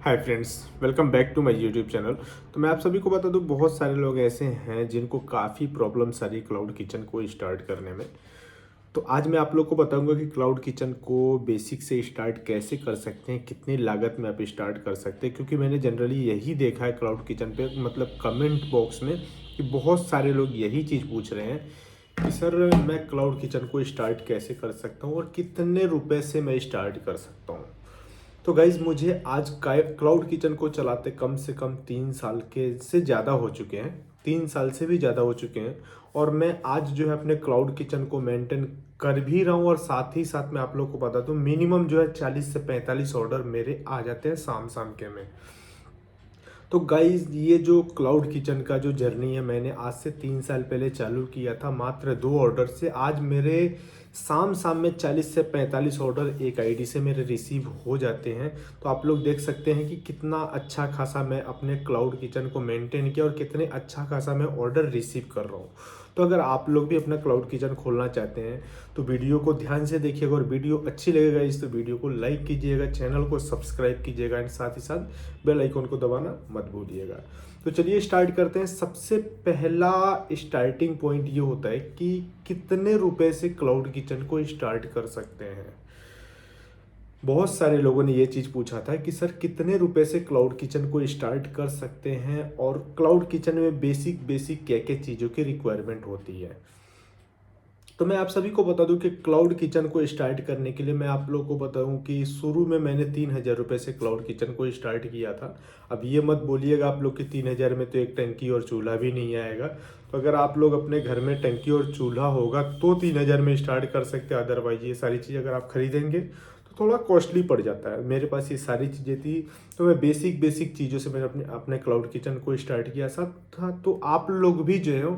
Hi friends, welcome back to my YouTube channel. तो मैं आप सभी को बता दूं, बहुत सारे लोग ऐसे हैं जिनको काफ़ी प्रॉब्लम्स आ रही क्लाउड किचन को स्टार्ट करने में। तो आज मैं आप लोग को बताऊंगा कि क्लाउड किचन को बेसिक से स्टार्ट कैसे कर सकते हैं, कितनी लागत में आप स्टार्ट कर सकते हैं। क्योंकि मैंने जनरली यही देखा है क्लाउड किचन पे, मतलब कमेंट बॉक्स में, कि बहुत सारे लोग यही चीज़ पूछ रहे हैं कि सर मैं क्लाउड किचन को स्टार्ट कैसे कर सकता हूँ और कितने रुपए से मैं स्टार्ट कर सकता हूँ। तो गाइज़, मुझे आज क्लाउड किचन को चलाते कम से कम 3 साल के से ज़्यादा हो चुके हैं, 3 साल से भी ज़्यादा हो चुके हैं। और मैं आज जो है अपने क्लाउड किचन को मेंटेन कर भी रहा हूँ, और साथ ही साथ मैं आप लोग को बता दूँ, मिनिमम जो है 40 से 45 ऑर्डर मेरे आ जाते हैं शाम शाम के में। तो गाइज, ये जो क्लाउड किचन का जो जर्नी है, मैंने आज से 3 साल पहले चालू किया था मात्र 2 ऑर्डर से। आज मेरे शाम शाम में 40 से 45 ऑर्डर एक आईडी से मेरे रिसीव हो जाते हैं। तो आप लोग देख सकते हैं कि कितना अच्छा खासा मैं अपने क्लाउड किचन को मेंटेन किया और कितने अच्छा खासा मैं ऑर्डर रिसीव कर रहा हूँ। तो अगर आप लोग भी अपना क्लाउड किचन खोलना चाहते हैं तो वीडियो को ध्यान से देखिएगा, और वीडियो अच्छी लगेगा इस तो वीडियो को लाइक कीजिएगा, चैनल को सब्सक्राइब कीजिएगा, एंड साथ ही साथ बेल आइकन को दबाना मत भूलिएगा। तो चलिए स्टार्ट करते हैं। सबसे पहला स्टार्टिंग पॉइंट ये होता है कि कितने रुपए से क्लाउड किचन को स्टार्ट कर सकते हैं। बहुत सारे लोगों ने ये चीज़ पूछा था कि सर कितने रुपए से क्लाउड किचन को स्टार्ट कर सकते हैं, और क्लाउड किचन में बेसिक बेसिक क्या क्या चीज़ों की रिक्वायरमेंट होती है। तो मैं आप सभी को बता दूं कि क्लाउड किचन को स्टार्ट करने के लिए मैं आप लोगों को बताऊं कि शुरू में मैंने 3,000 रुपये से क्लाउड किचन को स्टार्ट किया था। अब ये मत बोलिएगा आप लोग कि 3,000 में तो एक टंकी और चूल्हा भी नहीं आएगा। तो अगर आप लोग अपने घर में टंकी और चूल्हा होगा तो 3,000 में स्टार्ट कर सकते हैं। अदरवाइज ये सारी चीज़ अगर आप खरीदेंगे तो थोड़ा कॉस्टली पड़ जाता है। मेरे पास ये सारी चीज़ें थी, तो मैं बेसिक बेसिक चीज़ों से मैंने अपने अपने क्लाउड किचन को स्टार्ट किया था। तो आप लोग भी जो है,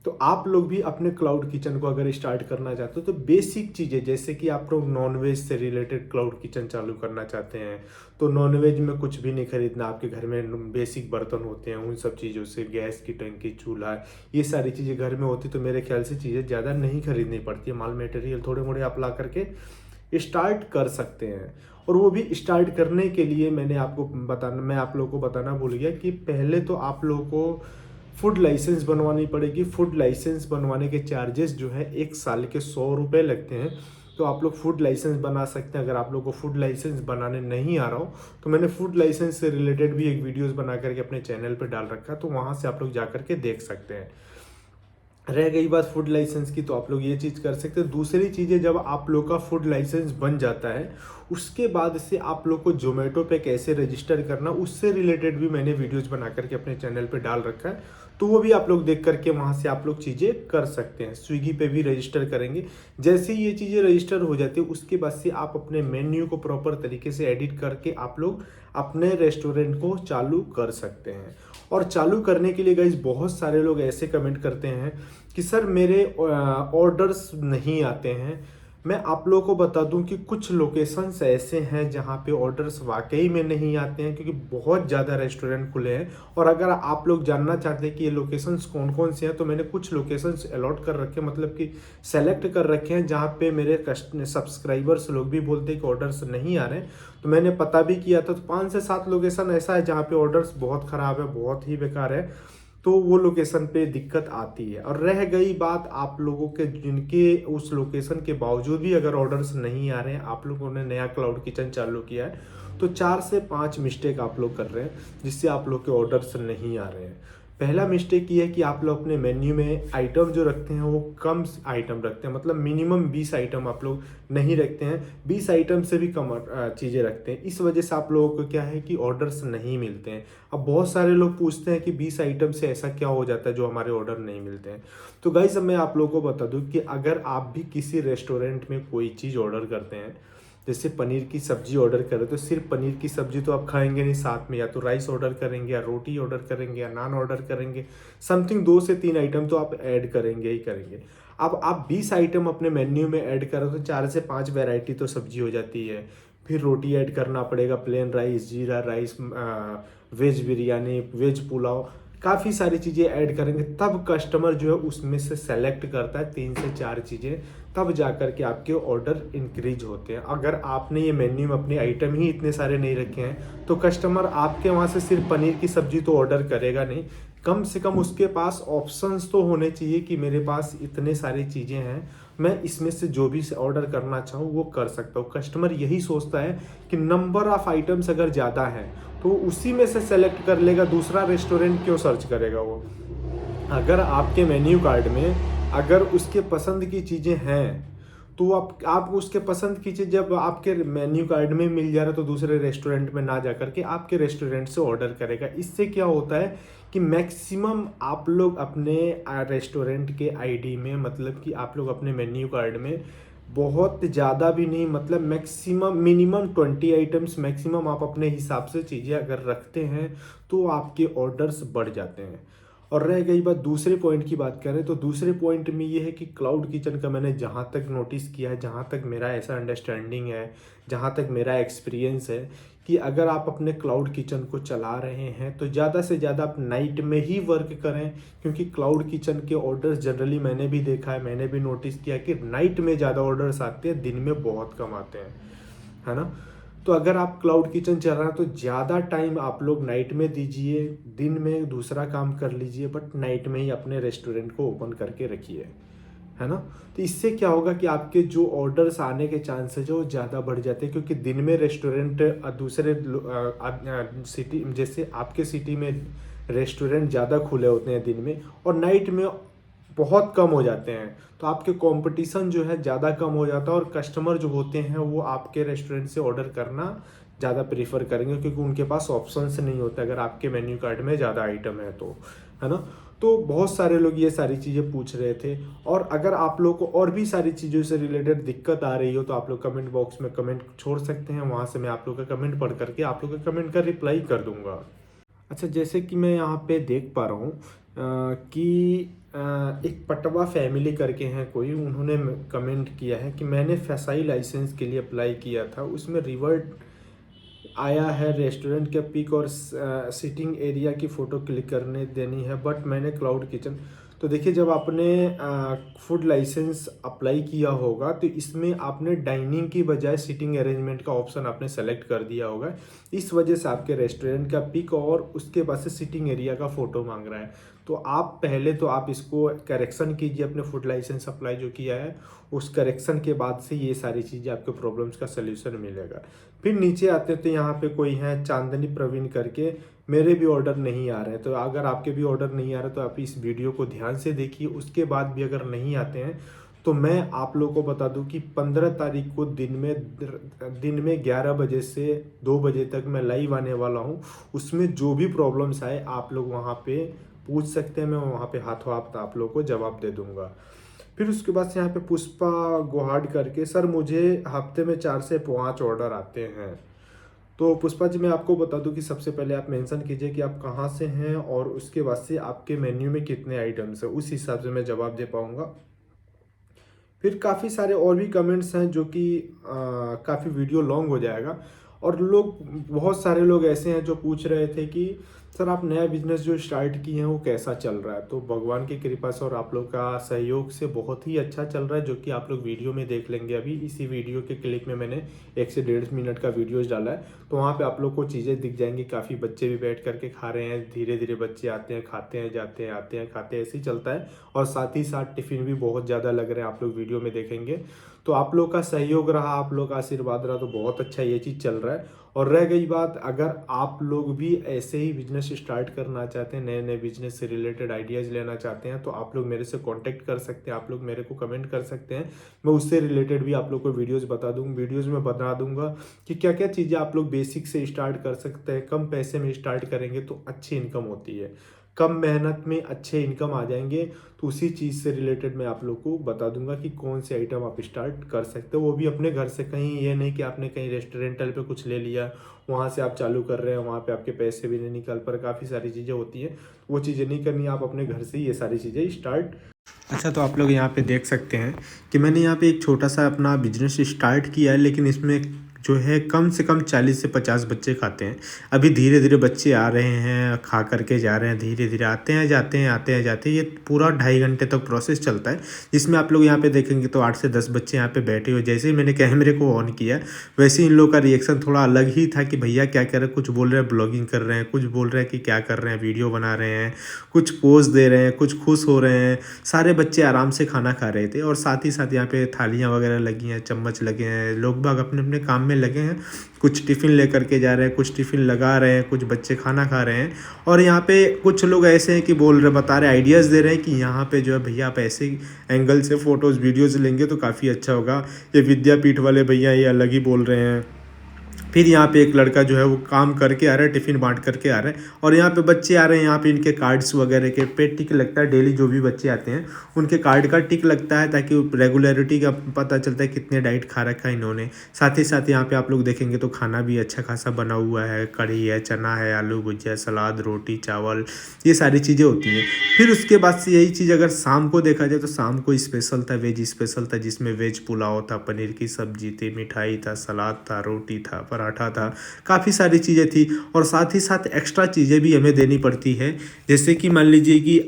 तो आप लोग भी अपने क्लाउड किचन को अगर स्टार्ट करना चाहते हो तो बेसिक चीज़ें, जैसे कि आप लोग नॉनवेज से रिलेटेड क्लाउड किचन चालू करना चाहते हैं तो नॉनवेज में कुछ भी नहीं खरीदना, आपके घर में बेसिक बर्तन होते हैं, उन सब चीज़ों से, गैस की टंकी, चूल्हा, ये सारी चीज़ें घर में होती तो मेरे ख्याल से चीज़ें ज़्यादा नहीं खरीदनी पड़ती है। माल मटेरियल थोड़े मोड़े आप ला करके स्टार्ट कर सकते हैं। और वो भी स्टार्ट करने के लिए मैं आप लोगों को बताना भूल गया कि पहले तो आप लोगों को फूड लाइसेंस बनवानी पड़ेगी। फूड लाइसेंस बनवाने के चार्जेस जो है 1 साल के 100 रुपये लगते हैं। तो आप लोग फूड लाइसेंस बना सकते हैं। अगर आप लोग को फूड लाइसेंस बनाने नहीं आ रहा हो तो मैंने फूड लाइसेंस से रिलेटेड भी एक वीडियोस बना करके अपने चैनल पे डाल रखा है, तो वहाँ से आप लोग जा करके देख सकते हैं। रह गई बात फूड लाइसेंस की, तो आप लोग ये चीज़ कर सकते हैं। दूसरी चीज़ें, जब आप लोग का फूड लाइसेंस बन जाता है उसके बाद से आप लोग को जोमेटो पे कैसे रजिस्टर करना, उससे रिलेटेड भी मैंने वीडियोस बना करके अपने चैनल पे डाल रखा है। तो वो भी आप लोग देख करके वहाँ से आप लोग चीज़ें कर सकते हैं। स्विगी पे भी रजिस्टर करेंगे। जैसे ही ये चीज़ें रजिस्टर हो जाती है उसके बाद से आप अपने मेन्यू को प्रॉपर तरीके से एडिट करके आप लोग अपने रेस्टोरेंट को चालू कर सकते हैं। और चालू करने के लिए गाइज बहुत सारे लोग ऐसे कमेंट करते हैं कि सर मेरे ऑर्डर्स नहीं आते हैं। मैं आप लोगों को बता दूं कि कुछ लोकेशंस ऐसे हैं जहां पे ऑर्डर्स वाकई में नहीं आते हैं, क्योंकि बहुत ज़्यादा रेस्टोरेंट खुले हैं। और अगर आप लोग जानना चाहते हैं कि ये लोकेशंस कौन कौन से हैं, तो मैंने कुछ लोकेशंस अलॉट कर रखे हैं, मतलब कि सेलेक्ट कर रखे हैं, जहाँ पे मेरे सब्सक्राइबर्स लोग भी बोलते हैं कि ऑर्डर्स नहीं आ रहे हैं। तो मैंने पता भी किया था, तो 5 से 7 लोकेशन ऐसा है जहाँ पे ऑर्डर्स बहुत ख़राब है, बहुत ही बेकार है। तो वो लोकेशन पे दिक्कत आती है। और रह गई बात आप लोगों के जिनके उस लोकेशन के बावजूद भी अगर ऑर्डर्स नहीं आ रहे हैं, आप लोगों ने नया क्लाउड किचन चालू किया है, तो 4 से 5 मिस्टेक आप लोग कर रहे हैं जिससे आप लोग के ऑर्डर्स नहीं आ रहे हैं। पहला मिस्टेक ये है कि आप लोग अपने मेन्यू में आइटम जो रखते हैं वो कम आइटम रखते हैं, मतलब मिनिमम 20 आइटम आप लोग नहीं रखते हैं, 20 आइटम से भी कम चीज़ें रखते हैं। इस वजह से आप लोगों को क्या है कि ऑर्डर्स नहीं मिलते हैं। अब बहुत सारे लोग पूछते हैं कि 20 आइटम से ऐसा क्या हो जाता है जो हमारे ऑर्डर नहीं मिलते हैं। तो गाइस, अब मैं आप लोगों को बता दूं कि अगर आप भी किसी रेस्टोरेंट में कोई चीज़ ऑर्डर करते हैं, जैसे पनीर की सब्जी ऑर्डर करें, तो सिर्फ पनीर की सब्जी तो आप खाएंगे नहीं, साथ में या तो राइस ऑर्डर करेंगे, या रोटी ऑर्डर करेंगे, या नान ऑर्डर करेंगे। समथिंग 2 से 3 आइटम तो आप ऐड करेंगे ही करेंगे। अब आप 20 आइटम अपने मेन्यू में ऐड करो तो 4 से 5 वैरायटी तो सब्जी हो जाती है। फिर रोटी ऐड करना पड़ेगा, plain rice, jeera rice, veg biryani, veg pulao, काफ़ी सारी चीज़ें ऐड करेंगे, तब कस्टमर जो है उसमें से सेलेक्ट करता है 3 से 4 चीज़ें, तब जा कर के आपके ऑर्डर इंक्रीज होते हैं। अगर आपने ये मेन्यू में अपने आइटम ही इतने सारे नहीं रखे हैं तो कस्टमर आपके वहाँ से सिर्फ पनीर की सब्जी तो ऑर्डर करेगा नहीं, कम से कम उसके पास ऑप्शंस तो होने चाहिए कि मेरे पास इतने सारी चीज़ें हैं, मैं इसमें से जो भी ऑर्डर करना चाहूँ वो कर सकता हूँ। कस्टमर यही सोचता है कि नंबर ऑफ आइटम्स अगर ज़्यादा है तो उसी में से सेलेक्ट कर लेगा, दूसरा रेस्टोरेंट क्यों सर्च करेगा वो। अगर आपके मेन्यू कार्ड में अगर उसके पसंद की चीज़ें हैं तो आप उसके पसंद की चीज़ जब आपके मेन्यू कार्ड में मिल जा रहा है तो दूसरे रेस्टोरेंट में ना जा करके आपके रेस्टोरेंट से ऑर्डर करेगा। इससे क्या होता है कि मैक्सिमम आप लोग अपने रेस्टोरेंट के आईडी में, मतलब कि आप लोग अपने मेन्यू कार्ड में बहुत ज़्यादा भी नहीं, मतलब मैक्सिमम मिनिमम 20 आइटम्स मैक्सिमम आप अपने हिसाब से चीज़ें अगर रखते हैं तो आपके ऑर्डर्स बढ़ जाते हैं। और रह गई बात दूसरे पॉइंट की, बात करें तो दूसरे पॉइंट में ये है कि क्लाउड किचन का मैंने जहाँ तक नोटिस किया है, जहाँ तक मेरा ऐसा अंडरस्टैंडिंग है, जहाँ तक मेरा एक्सपीरियंस है कि अगर आप अपने क्लाउड किचन को चला रहे हैं तो ज़्यादा से ज़्यादा आप नाइट में ही वर्क करें, क्योंकि क्लाउड किचन के ऑर्डर्स जनरली मैंने भी देखा है, मैंने भी नोटिस किया कि नाइट में ज़्यादा ऑर्डर्स आते हैं, दिन में बहुत कम आते हैं, है ना। तो अगर आप क्लाउड किचन चल रहा है तो ज़्यादा टाइम आप लोग नाइट में दीजिए, दिन में दूसरा काम कर लीजिए, बट नाइट में ही अपने रेस्टोरेंट को ओपन करके रखिए, है ना। तो इससे क्या होगा कि आपके जो ऑर्डर्स आने के चांसेस है वो ज़्यादा बढ़ जाते हैं, क्योंकि दिन में रेस्टोरेंट दूसरे सिटी, जैसे आपके सिटी में रेस्टोरेंट ज़्यादा खुले होते हैं दिन में, और नाइट में बहुत कम हो जाते हैं, तो आपके कंपटीशन जो है ज़्यादा कम हो जाता है और कस्टमर जो होते हैं वो आपके रेस्टोरेंट से ऑर्डर करना ज़्यादा प्रीफर करेंगे, क्योंकि उनके पास ऑप्शंस नहीं होते अगर आपके मेन्यू कार्ड में ज़्यादा आइटम है तो, है ना। तो बहुत सारे लोग ये सारी चीज़ें पूछ रहे थे, और अगर आप लोग को और भी सारी चीज़ों से रिलेटेड दिक्कत आ रही हो तो आप लोग कमेंट बॉक्स में कमेंट छोड़ सकते हैं, वहाँ से मैं आप लोग का कमेंट पढ़ करके आप लोग का कमेंट का रिप्लाई कर दूंगा। अच्छा, जैसे कि मैं यहाँ पे देख पा रहा हूँ कि एक पटवा फैमिली करके हैं कोई, उन्होंने कमेंट किया है कि मैंने फसाई लाइसेंस के लिए अप्लाई किया था, उसमें रिवर्ट आया है, रेस्टोरेंट के पिक और सिटिंग एरिया की फ़ोटो क्लिक करने देनी है, बट मैंने क्लाउड किचन। तो देखिए, जब आपने फूड लाइसेंस अप्लाई किया होगा तो इसमें आपने डाइनिंग की बजाय सिटिंग अरेंजमेंट का ऑप्शन आपने सेलेक्ट कर दिया होगा, इस वजह से आपके रेस्टोरेंट का पिक और उसके बाद से सिटिंग एरिया का फ़ोटो मांग रहा है। तो आप पहले तो आप इसको करेक्शन कीजिए, अपने फूड लाइसेंस अप्लाई जो किया है उस करेक्शन के बाद से ये सारी चीज़ें आपके प्रॉब्लम्स का सल्यूशन मिलेगा। फिर नीचे आते तो यहाँ पे कोई है चांदनी प्रवीण करके, मेरे भी ऑर्डर नहीं आ रहे हैं। तो अगर आपके भी ऑर्डर नहीं आ रहे तो आप इस वीडियो को ध्यान से देखिए, उसके बाद भी अगर नहीं आते हैं तो मैं आप लोगों को बता दूं कि 15 तारीख को दिन में 11 बजे से 2 बजे तक मैं लाइव आने वाला हूं। उसमें जो भी प्रॉब्लम्स आए आप लोग वहां पे पूछ सकते हैं, मैं वहां पे हाथों हाथ आप लोगों को जवाब दे दूंगा। फिर उसके बाद से यहाँ पे पुष्पा गुहाड करके, सर मुझे हफ्ते में 4 से 5 ऑर्डर आते हैं। तो पुष्पा जी, मैं आपको बता दूं कि सबसे पहले आप मेंशन कीजिए कि आप कहाँ से हैं और उसके बाद से आपके मेन्यू में कितने आइटम्स हैं, उस हिसाब से मैं जवाब दे पाऊंगा। फिर काफ़ी सारे और भी कमेंट्स हैं जो कि काफ़ी वीडियो लॉन्ग हो जाएगा, और लोग, बहुत सारे लोग ऐसे हैं जो पूछ रहे थे कि सर आप नया बिजनेस जो स्टार्ट किए हैं वो कैसा चल रहा है। तो भगवान की कृपा से और आप लोग का सहयोग से बहुत ही अच्छा चल रहा है, जो कि आप लोग वीडियो में देख लेंगे। अभी इसी वीडियो के क्लिप में मैंने 1 से 1.5 मिनट का वीडियोस डाला है, तो वहाँ पे आप लोग को चीज़ें दिख जाएंगी। काफ़ी बच्चे भी बैठ करके खा रहे हैं, धीरे धीरे बच्चे आते हैं, खाते हैं, जाते हैं, आते हैं, खाते हैं, ऐसे ही चलता है। और साथ ही साथ टिफ़िन भी बहुत ज़्यादा लग रहे हैं, आप लोग वीडियो में देखेंगे। तो आप लोग का सहयोग रहा, आप लोग का आशीर्वाद रहा, तो बहुत अच्छा ये चीज़ चल रहा है। और रह गई बात, अगर आप लोग भी ऐसे ही बिजनेस स्टार्ट करना चाहते हैं, नए नए बिजनेस से रिलेटेड आइडियाज़ लेना चाहते हैं, तो आप लोग मेरे से कांटेक्ट कर सकते हैं, आप लोग मेरे को कमेंट कर सकते हैं। मैं उससे रिलेटेड भी आप लोग को वीडियोस में बता दूंगा कि क्या क्या चीज़ें आप लोग बेसिक से स्टार्ट कर सकते हैं। कम पैसे में स्टार्ट करेंगे तो अच्छी इनकम होती है, कम मेहनत में अच्छे इनकम आ जाएंगे। तो उसी चीज़ से रिलेटेड मैं आप लोग को बता दूंगा कि कौन से आइटम आप स्टार्ट कर सकते हो, वो भी अपने घर से। कहीं ये नहीं कि आपने कहीं रेस्टोरेंटल पे कुछ ले लिया, वहाँ से आप चालू कर रहे हैं, वहाँ पे आपके पैसे भी नहीं निकल पर, काफ़ी सारी चीज़ें होती हैं, वो चीज़ें नहीं करनी। आप अपने घर से ही ये सारी चीज़ें स्टार्ट। अच्छा, तो आप लोग यहाँ पे देख सकते हैं कि मैंने यहाँ पे एक छोटा सा अपना बिजनेस स्टार्ट किया है, लेकिन इसमें जो है कम से कम 40 से 50 बच्चे खाते हैं। अभी धीरे धीरे बच्चे आ रहे हैं, खा करके जा रहे हैं, धीरे धीरे आते हैं जाते हैं, आते हैं जाते हैं। ये पूरा 2.5 घंटे तक प्रोसेस चलता है, जिसमें आप लोग यहाँ पे देखेंगे तो 8 से 10 बच्चे यहाँ पे बैठे हुए। जैसे ही मैंने कैमरे को ऑन किया वैसे इन लोगों का रिएक्शन थोड़ा अलग ही था कि भैया क्या कर रहे हैं। कुछ बोल रहे हैं ब्लॉगिंग कर रहे हैं, कुछ बोल रहे हैं कि क्या कर रहे हैं, वीडियो बना रहे हैं, कुछ पोज दे रहे हैं, कुछ खुश हो रहे हैं। सारे बच्चे आराम से खाना खा रहे थे और साथ ही साथ यहाँ पे थालियाँ वगैरह लगी हैं, चम्मच लगे हैं, लोग बाग अपने अपने काम में लगे हैं। कुछ टिफ़िन लेकर के जा रहे हैं, कुछ टिफ़िन लगा रहे हैं, कुछ बच्चे खाना खा रहे हैं। और यहाँ पे कुछ लोग ऐसे हैं कि बोल रहे, बता रहे, आइडियाज़ दे रहे हैं कि यहाँ पे जो है भैया आप ऐसे एंगल से फ़ोटोज़ वीडियोज़ लेंगे तो काफ़ी अच्छा होगा। ये विद्यापीठ वाले भैया ये अलग ही बोल रहे हैं। फिर यहाँ पे एक लड़का जो है वो काम करके आ रहा है, टिफ़िन बांट करके आ रहा है। और यहाँ पे बच्चे आ रहे हैं, यहाँ पे इनके कार्ड्स वगैरह के पे टिक लगता है। डेली जो भी बच्चे आते हैं उनके कार्ड का टिक लगता है, ताकि रेगुलरिटी का पता चलता है कितने डाइट खा रखा है इन्होंने। साथ ही साथ यहाँ पे आप लोग देखेंगे तो खाना भी अच्छा खासा बना हुआ है। कढ़ी है, चना है, आलू भुजिया, सलाद, रोटी, चावल, ये सारी चीज़ें होती हैं। फिर उसके बाद से यही चीज़ अगर शाम को देखा जाए तो शाम को स्पेशल था, वेज स्पेशल था, जिसमें वेज पुलाव था, पनीर की सब्जी थी, मिठाई था, सलाद था, रोटी था, पराठा था, काफ़ी सारी चीज़ें थी। और साथ ही साथ एक्स्ट्रा चीज़ें भी हमें देनी पड़ती है, जैसे कि मान लीजिए कि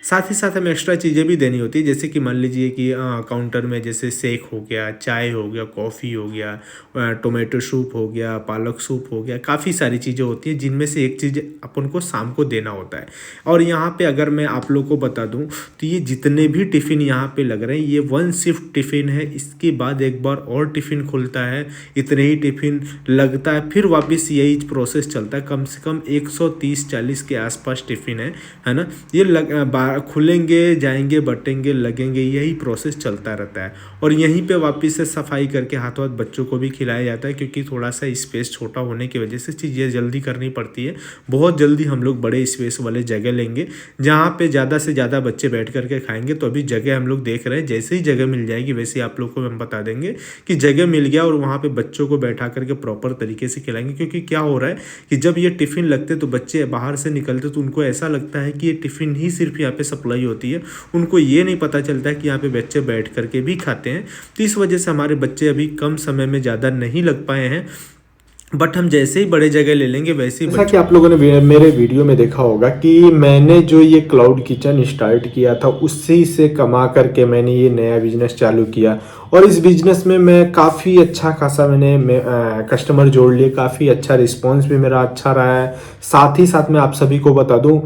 साथ ही साथ हमें एक्स्ट्रा चीज़ें भी देनी होती है, जैसे कि मान लीजिए कि काउंटर में जैसे शेक हो गया, चाय हो गया, कॉफ़ी हो गया, टोमेटो सूप हो गया, पालक सूप हो गया, काफ़ी सारी चीज़ें होती हैं जिनमें से एक चीज़ अपन को शाम को देना होता है। और यहाँ पे अगर मैं आप लोग को बता दूँ तो ये जितने भी टिफ़िन यहाँ पे लग रहे हैं ये 1 शिफ्ट टिफ़िन है। इसके बाद एक बार और टिफ़िन खुलता है, इतने ही टिफ़िन लगता है, फिर वापस यही प्रोसेस चलता है। कम से कम 130-40 के आसपास टिफ़िन है ना। ये खुलेंगे, जाएंगे, बटेंगे, लगेंगे, यही प्रोसेस चलता रहता है। और यहीं पे वापस से सफाई करके हाथों हाथ बच्चों को भी खिलाया जाता है, क्योंकि थोड़ा सा स्पेस छोटा होने की वजह से चीज़ें जल्दी करनी पड़ती है। बहुत जल्दी हम लोग बड़े स्पेस वाले जगह लेंगे जहाँ पे ज़्यादा से ज़्यादा बच्चे बैठ करके खाएंगे। तो अभी जगह हम लोग देख रहे हैं, जैसे ही जगह मिल जाएगी वैसे ही आप लोग को हम बता देंगे कि जगह मिल गया और वहाँ पर बच्चों को बैठा करके प्रॉपर तरीके से खिलाएंगे। क्योंकि क्या हो रहा है कि जब ये टिफ़िन लगते तो बच्चे बाहर से निकलते तो उनको ऐसा लगता है कि ये टिफ़िन ही सिर्फ यहाँ पे सप्लाई होती है। उनको ये नहीं पता चलता है कि यहाँ पे बच्चे बैठ करके भी खाते हैं। तो इस वजह से हमारे बच्चे अभी कम समय में ज़्यादा नहीं लग पाए हैं, बट हम जैसे ही बड़े जगह ले लेंगे वैसे ही। जैसा कि आप लोगों ने मेरे वीडियो में देखा होगा कि मैंने जो ये क्लाउड किचन स्टार्ट किया था उसी से कमा करके मैंने ये नया बिजनेस चालू किया। और इस बिजनेस में मैं काफ़ी अच्छा खासा मैंने कस्टमर जोड़ लिए, काफ़ी अच्छा रिस्पॉन्स भी मेरा अच्छा रहा है। साथ ही साथ मैं आप सभी को बता दूं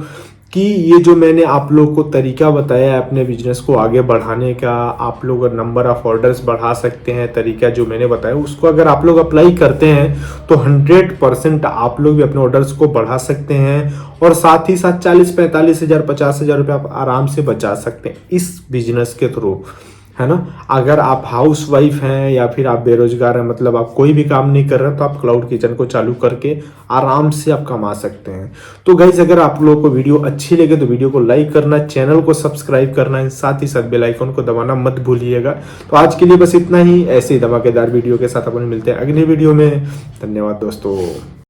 कि ये जो मैंने आप लोग को तरीका बताया है अपने बिजनेस को आगे बढ़ाने का, आप लोग नंबर ऑफ़ ऑर्डर्स बढ़ा सकते हैं, तरीका जो मैंने बताया उसको अगर आप लोग अप्लाई करते हैं तो 100% आप लोग भी अपने ऑर्डर्स को बढ़ा सकते हैं। और साथ ही साथ 40-45 हज़ार 50 हज़ार रुपये आप आराम से बचा सकते हैं इस बिजनेस के थ्रू, है ना। अगर आप हाउस वाइफ हैं या फिर आप बेरोजगार हैं, मतलब आप कोई भी काम नहीं कर रहे, तो आप क्लाउड किचन को चालू करके आराम से आप कमा सकते हैं। तो गाइस अगर आप लोगों को वीडियो अच्छी लगे तो वीडियो को लाइक करना, चैनल को सब्सक्राइब करना है, साथ ही साथ बेल आइकन को दबाना मत भूलिएगा। तो आज के लिए बस इतना ही। ऐसे ही धमाकेदार वीडियो के साथ अपन मिलते हैं अगली वीडियो में। धन्यवाद दोस्तों।